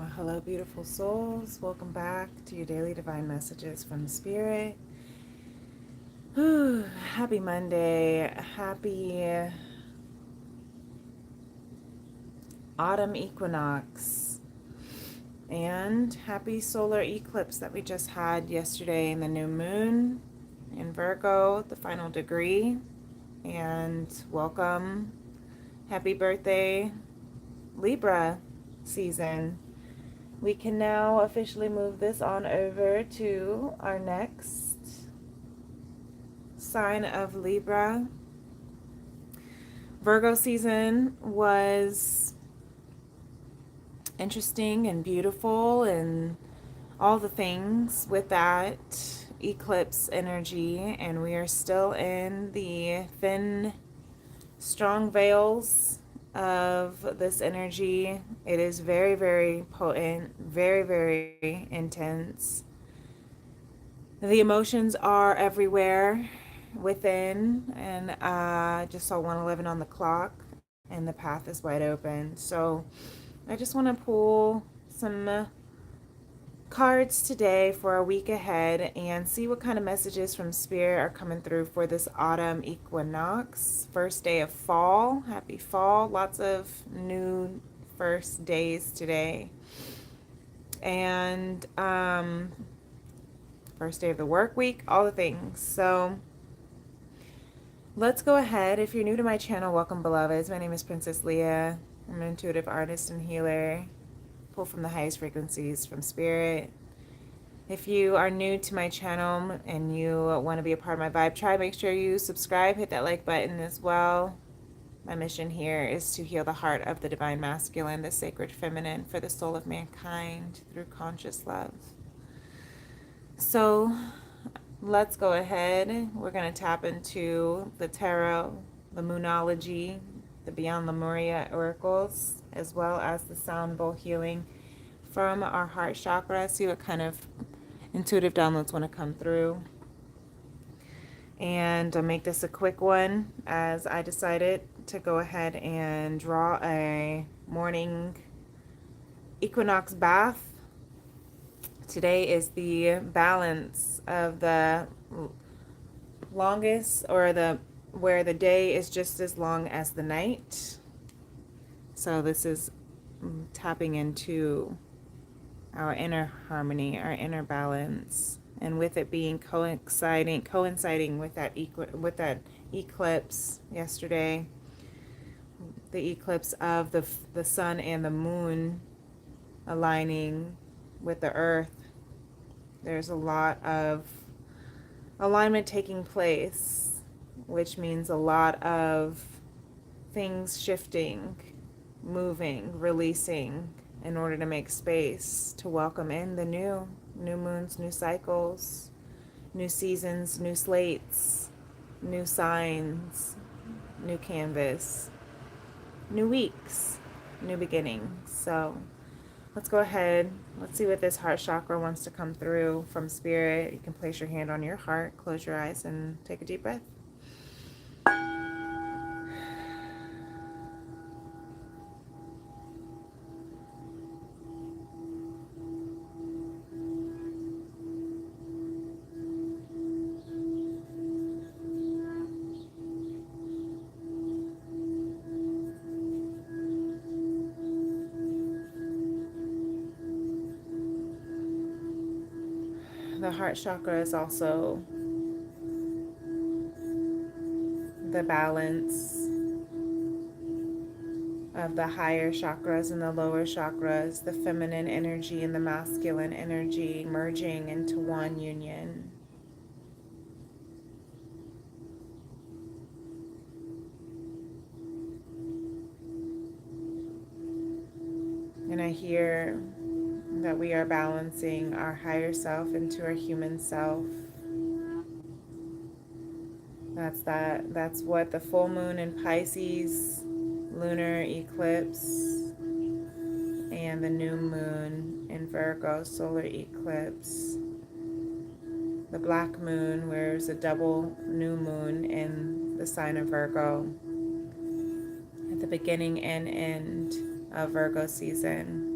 Well, hello, beautiful souls. Welcome back to your daily divine messages from Spirit. Whew, happy Monday. Happy autumn equinox. And happy solar eclipse that we just had yesterday in the new moon in Virgo, the final degree. And welcome. Happy birthday, Libra season. We can now officially move this on over to our next sign of Libra. Virgo season was interesting and beautiful and all the things with that eclipse energy, and we are still in the thin, strong veils of this energy. It is very, very potent, very, very intense. The emotions are everywhere within, and I just saw 111 on the clock, and the path is wide open. So I just want to pull some cards today for a week ahead and see what kind of messages from Spirit are coming through for this autumn equinox. First day of fall. Happy fall. Lots of new first days today. And first day of the work week, all the things. So let's go ahead. If you're new to my channel, welcome, beloveds. My name is Princess Leah. I'm an intuitive artist and healer. Pull from the highest frequencies from Spirit. If you are new to my channel and you want to be a part of my vibe tribe, make sure you subscribe, hit that like button as well. My mission here is to heal the heart of the divine masculine, the sacred feminine, for the soul of mankind through conscious love. So let's go ahead. We're going to tap into the tarot, the moonology, the Beyond Lemuria oracles, as well as the sound bowl healing from our heart chakra. See what kind of intuitive downloads want to come through. And I'll make this a quick one, as I decided to go ahead and draw a morning equinox bath. Today is the balance of the longest, or the where the day is just as long as the night. So this is tapping into our inner harmony, our inner balance, and with it being coinciding with that eclipse yesterday, the eclipse of the sun and the moon aligning with the earth. There's a lot of alignment taking place, which means a lot of things shifting, moving, releasing, in order to make space to welcome in the new moons, new cycles, new seasons, new slates, new signs, new canvas, new weeks, new beginnings. So let's go ahead. Let's see what this heart chakra wants to come through from Spirit. You can place your hand on your heart, close your eyes, and take a deep breath. The heart chakra is also the balance of the higher chakras and the lower chakras, the feminine energy and the masculine energy merging into one union. And I hear that we are balancing our higher self into our human self. That's what the full moon in Pisces, lunar eclipse, and the new moon in Virgo, solar eclipse. The black moon, where there's a double new moon in the sign of Virgo, at the beginning and end of Virgo season.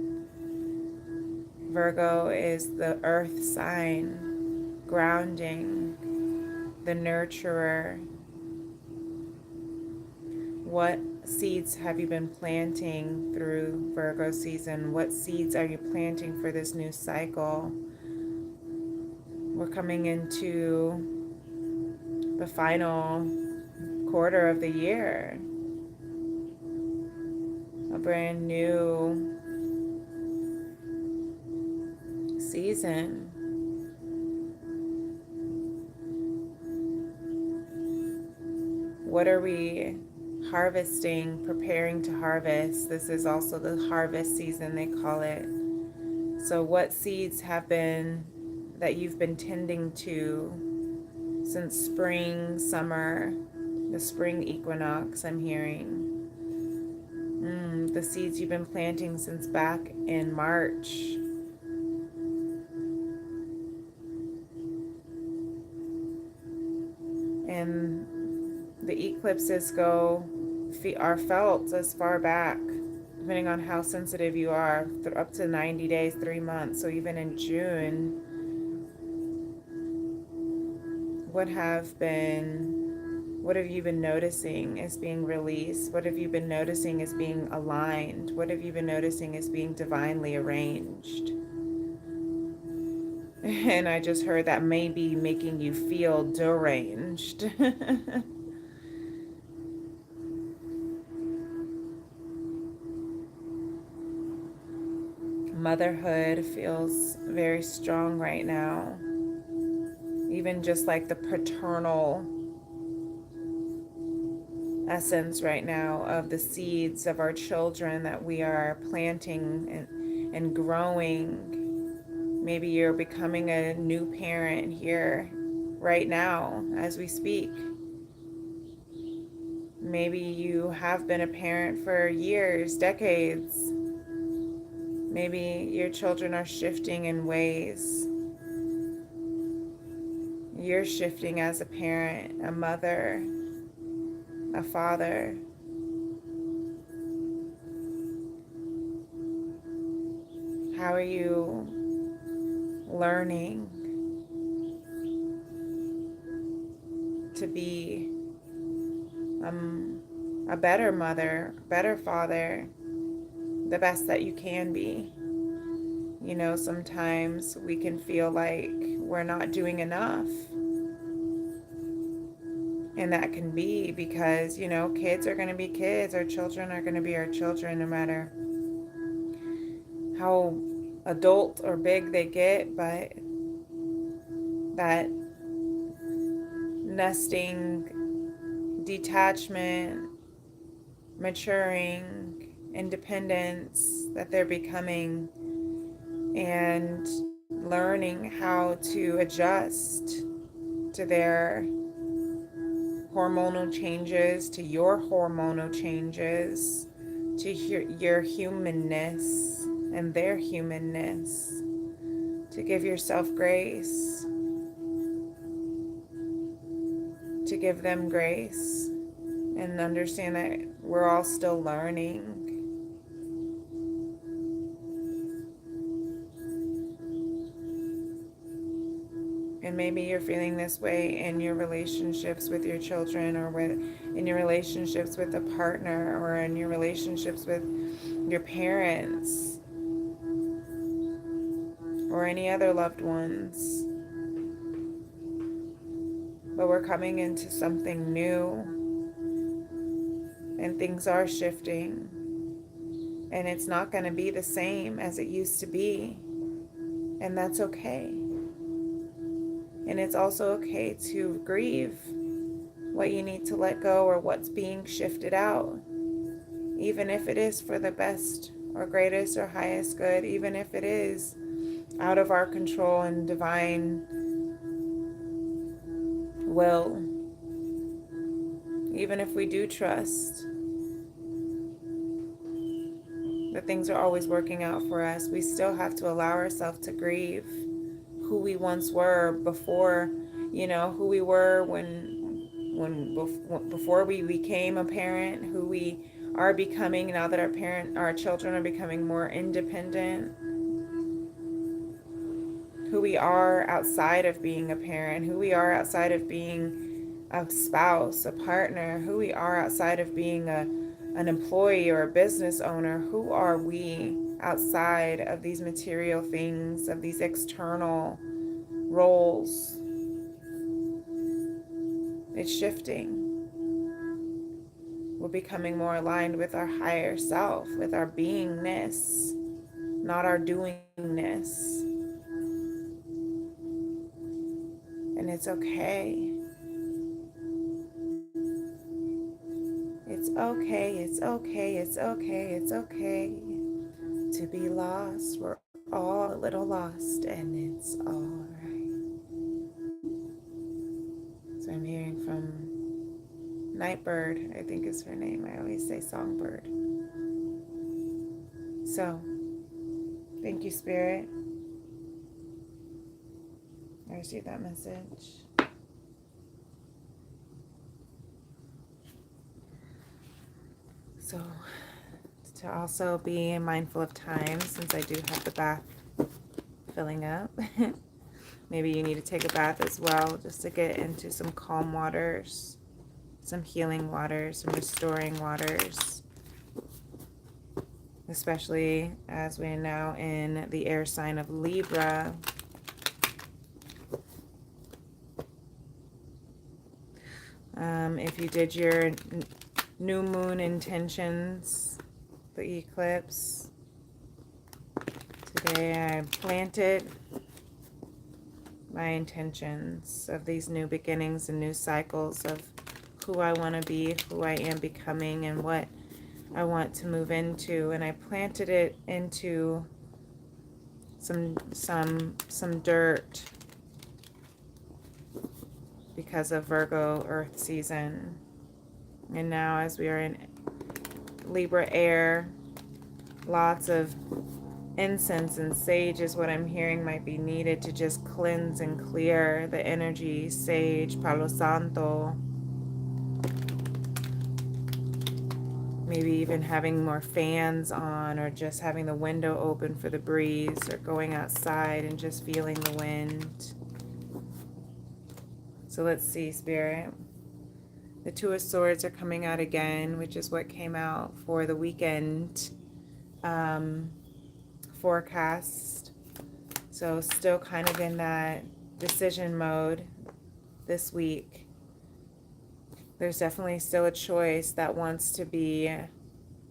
Virgo is the earth sign, grounding, the nurturer. What seeds have you been planting through Virgo season? What seeds are you planting for this new cycle? We're coming into the final quarter of the year, a brand new season. What are we harvesting, preparing to harvest? This is also the harvest season, they call it. So what seeds have been that you've been tending to since spring, summer, the spring equinox, I'm hearing. The seeds you've been planting since back in March. And the eclipses are felt as far back, depending on how sensitive you are, up to 90 days, 3 months. So even in June, what have you been noticing is being released? What have you been noticing is being aligned? What have you been noticing is being divinely arranged? And I just heard that may be making you feel deranged. Motherhood feels very strong right now. Even just like the paternal essence right now of the seeds of our children that we are planting and growing. Maybe you're becoming a new parent here right now as we speak. Maybe you have been a parent for years, decades. Maybe your children are shifting in ways. You're shifting as a parent, a mother, a father. How are you learning to be a better mother, better father, the best that you can be? You know, sometimes we can feel like we're not doing enough. And that can be because, you know, kids are going to be kids. Our children are going to be our children no matter how adult or big they get. But that nesting, detachment, maturing, independence that they're becoming, and learning how to adjust to their hormonal changes, to your hormonal changes, to your humanness and their humanness, to give yourself grace, to give them grace, and understand that we're all still learning. And maybe you're feeling this way in your relationships with your children, or in your relationships with a partner, or in your relationships with your parents, or any other loved ones. But we're coming into something new, and things are shifting, and it's not going to be the same as it used to be, and that's okay. And it's also okay to grieve what you need to let go or what's being shifted out, even if it is for the best or greatest or highest good, even if it is out of our control and divine will, even if we do trust that things are always working out for us, we still have to allow ourselves to grieve who we once were before, you know, who we were before we became a parent, who we are becoming now that our children are becoming more independent. who we are outside of being a parent, who we are outside of being a spouse, a partner, who we are outside of being an employee or a business owner. Who are we outside of these material things, of these external roles? It's shifting. We're becoming more aligned with our higher self, with our beingness, not our doingness. And it's okay. It's okay, it's okay, it's okay, it's okay to be lost. We're all a little lost, and it's all right. So I'm hearing from Nightbird, I think is her name. I always say Songbird. So, thank you, Spirit. I received that message. So, to also be mindful of time, since I do have the bath filling up. Maybe you need to take a bath as well, just to get into some calm waters, some healing waters, some restoring waters. Especially as we're now in the air sign of Libra. If you did your new moon intentions, the eclipse, today I planted my intentions of these new beginnings and new cycles of who I want to be, who I am becoming, and what I want to move into. And I planted it into some dirt because of Virgo Earth season. And now as we are in Libra air, lots of incense and sage is what I'm hearing might be needed to just cleanse and clear the energy. Sage, Palo Santo. Maybe even having more fans on, or just having the window open for the breeze, or going outside and just feeling the wind. So let's see, Spirit. The Two of Swords are coming out again, which is what came out for the weekend forecast. So still kind of in that decision mode this week. There's definitely still a choice that wants to be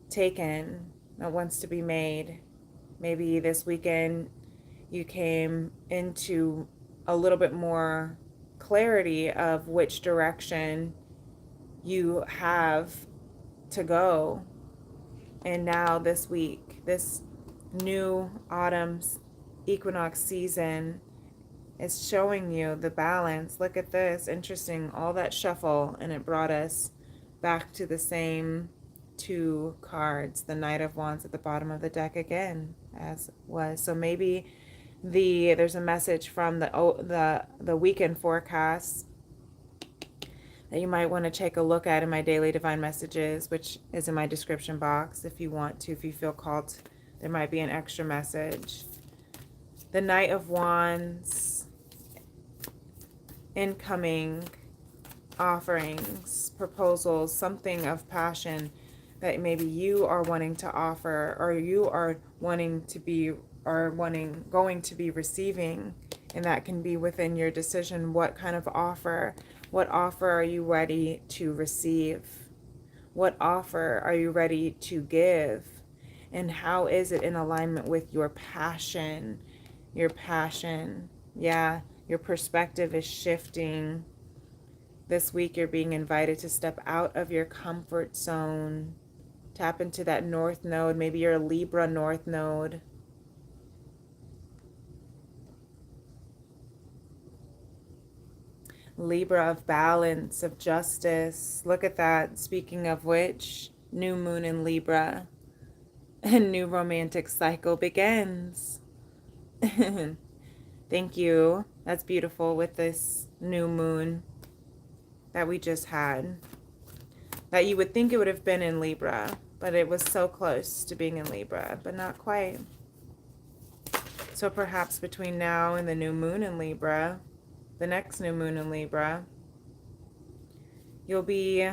taken, that wants to be made. Maybe this weekend you came into a little bit more clarity of which direction you have to go. And now this week, this new autumn equinox season is showing you the balance. Look at this. Interesting. All that shuffle, and it brought us back to the same two cards. The Knight of Wands at the bottom of the deck again, as was. So maybe there's a message from the weekend forecast that you might want to take a look at in my daily divine messages, which is in my description box if you want to, if you feel called. There might be an extra message. The Knight of Wands, incoming offerings, proposals, something of passion that maybe you are wanting to offer, or you are wanting to be, or going to be receiving. And that can be within your decision. What kind of offer? What offer are you ready to receive? What offer are you ready to give? And how is it in alignment with your passion? Your passion. Yeah, your perspective is shifting. This week you're being invited to step out of your comfort zone. Tap into that North Node. Maybe you're a Libra North Node. Libra of balance, of justice. Look at that. Speaking of which, new moon in Libra. A new romantic cycle begins. Thank you. That's beautiful with this new moon that we just had. That you would think it would have been in Libra, but it was so close to being in Libra, but not quite. So perhaps between now and the new moon in Libra, the next new moon in Libra, you'll be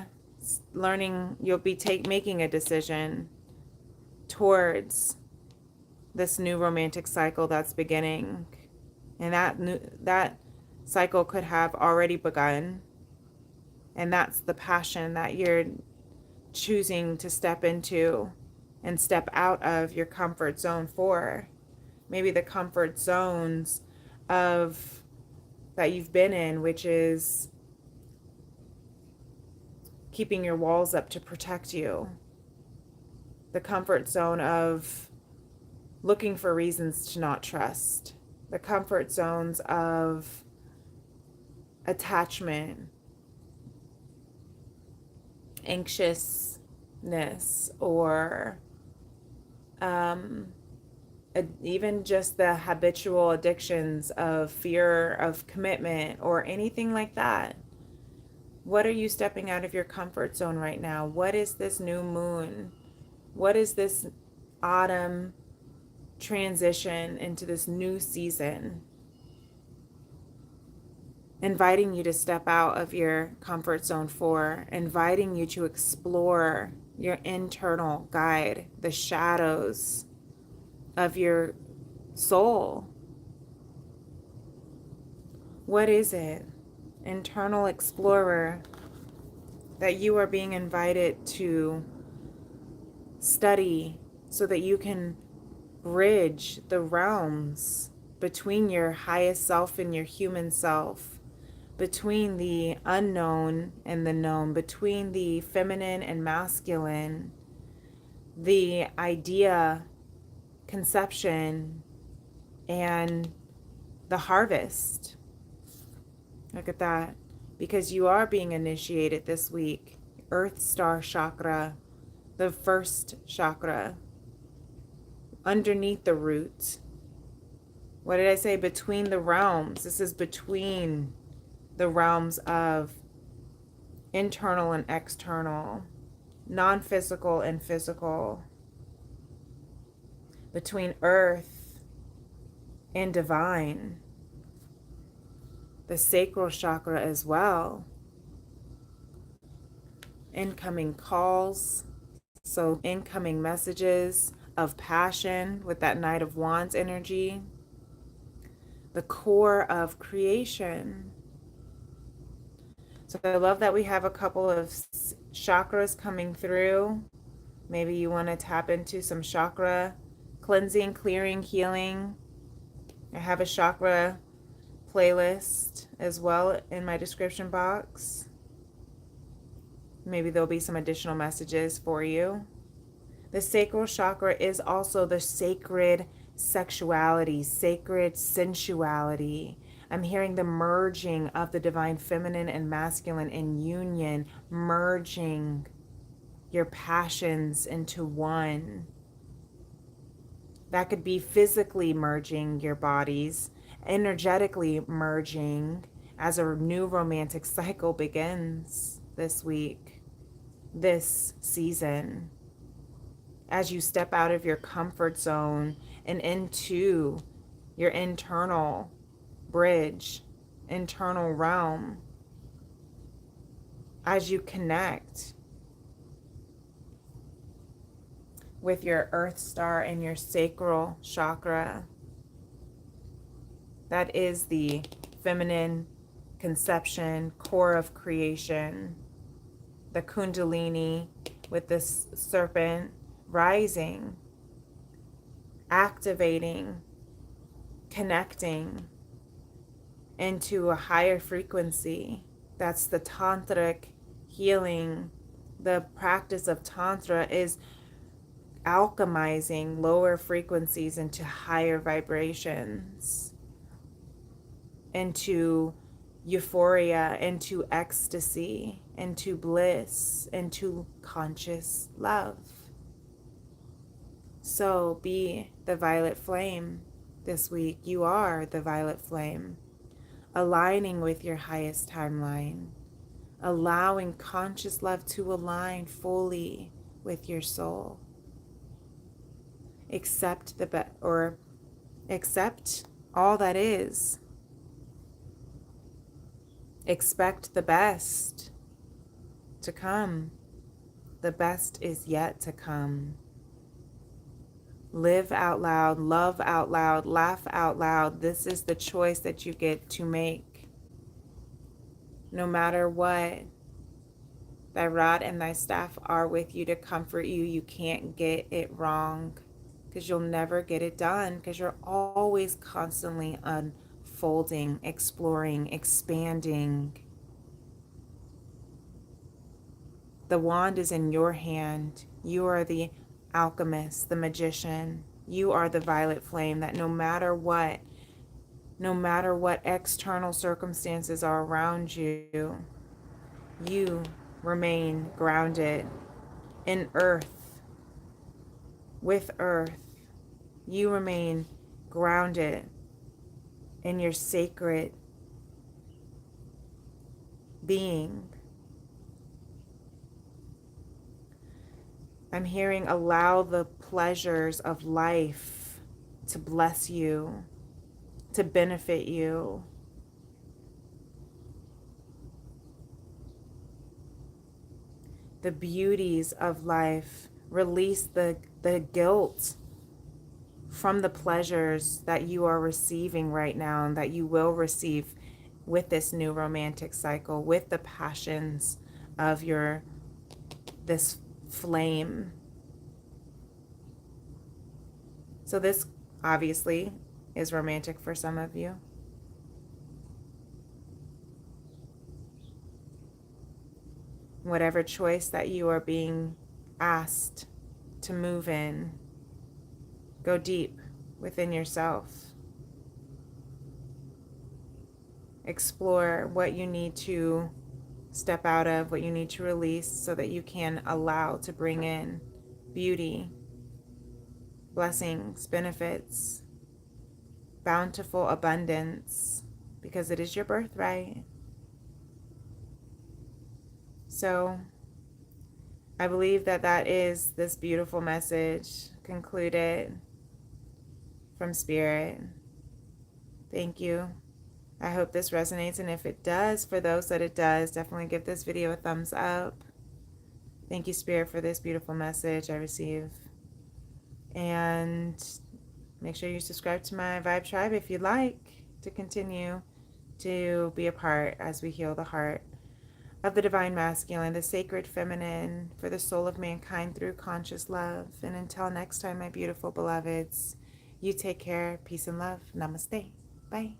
learning, you'll be making a decision towards this new romantic cycle that's beginning. And that cycle could have already begun. And that's the passion that you're choosing to step into and step out of your comfort zone for. Maybe the comfort zones of that you've been in, which is keeping your walls up to protect you. The comfort zone of looking for reasons to not trust. The comfort zones of attachment, anxiousness, or even just the habitual addictions of fear of commitment or anything like that. What are you stepping out of your comfort zone right now? What is this new moon? What is this autumn transition into this new season inviting you to step out of your comfort zone for, inviting you to explore your internal guide, the shadows of your soul? What is it, internal explorer, that you are being invited to study so that you can bridge the realms between your highest self and your human self, between the unknown and the known, between the feminine and masculine, the idea, conception, and the harvest. Look at that. Because you are being initiated this week. Earth Star Chakra, the first chakra, underneath the root. What did I say? Between the realms. This is between the realms of internal and external, non-physical and physical, between earth and divine, the sacral chakra as well. Incoming calls, so incoming messages of passion with that Knight of Wands energy, the core of creation. So I love that we have a couple of chakras coming through. Maybe you want to tap into some chakra cleansing, clearing, healing. I have a chakra playlist as well in my description box. Maybe there'll be some additional messages for you. The sacral chakra is also the sacred sexuality, sacred sensuality. I'm hearing the merging of the divine feminine and masculine in union, merging your passions into one. That could be physically merging your bodies, energetically merging as a new romantic cycle begins this week, this season. As you step out of your comfort zone and into your internal bridge, internal realm, as you connect with your earth star and your sacral chakra. That is the feminine conception, core of creation, the kundalini with this serpent rising, activating, connecting into a higher frequency. That's the tantric healing. The practice of tantra is alchemizing lower frequencies into higher vibrations, into euphoria, into ecstasy, into bliss, into conscious love. So be the violet flame this week. You are the violet flame, aligning with your highest timeline, allowing conscious love to align fully with your soul. Accept Accept all that is. Expect the best to come. The best is yet to come. Live out loud, love out loud, laugh out loud. This is the choice that you get to make. No matter what, thy rod and thy staff are with you to comfort you. You can't get it wrong because you'll never get it done because you're always constantly unfolding, exploring, expanding. The wand is in your hand. You are the alchemist, the magician. You are the violet flame that no matter what external circumstances are around you, you remain grounded in earth, with earth. You remain grounded in your sacred being. I'm hearing allow the pleasures of life to bless you, to benefit you. The beauties of life. Release the guilt from the pleasures that you are receiving right now and that you will receive with this new romantic cycle, with the passions of this flame. So this obviously is romantic for some of you. Whatever choice that you are being asked to move in, go deep within yourself. Explore what you need to step out of, what you need to release so that you can allow to bring in beauty, blessings, benefits, bountiful abundance, because it is your birthright. So I believe that that is this beautiful message concluded from Spirit. Thank you. I hope this resonates, and if it does, for those that it does, definitely give this video a thumbs up. Thank you, Spirit, for this beautiful message I receive. And make sure you subscribe to my Vibe Tribe if you'd like to continue to be a part as we heal the heart of the Divine Masculine, the Sacred Feminine, for the soul of mankind through conscious love. And until next time, my beautiful beloveds, you take care. Peace and love. Namaste. Bye.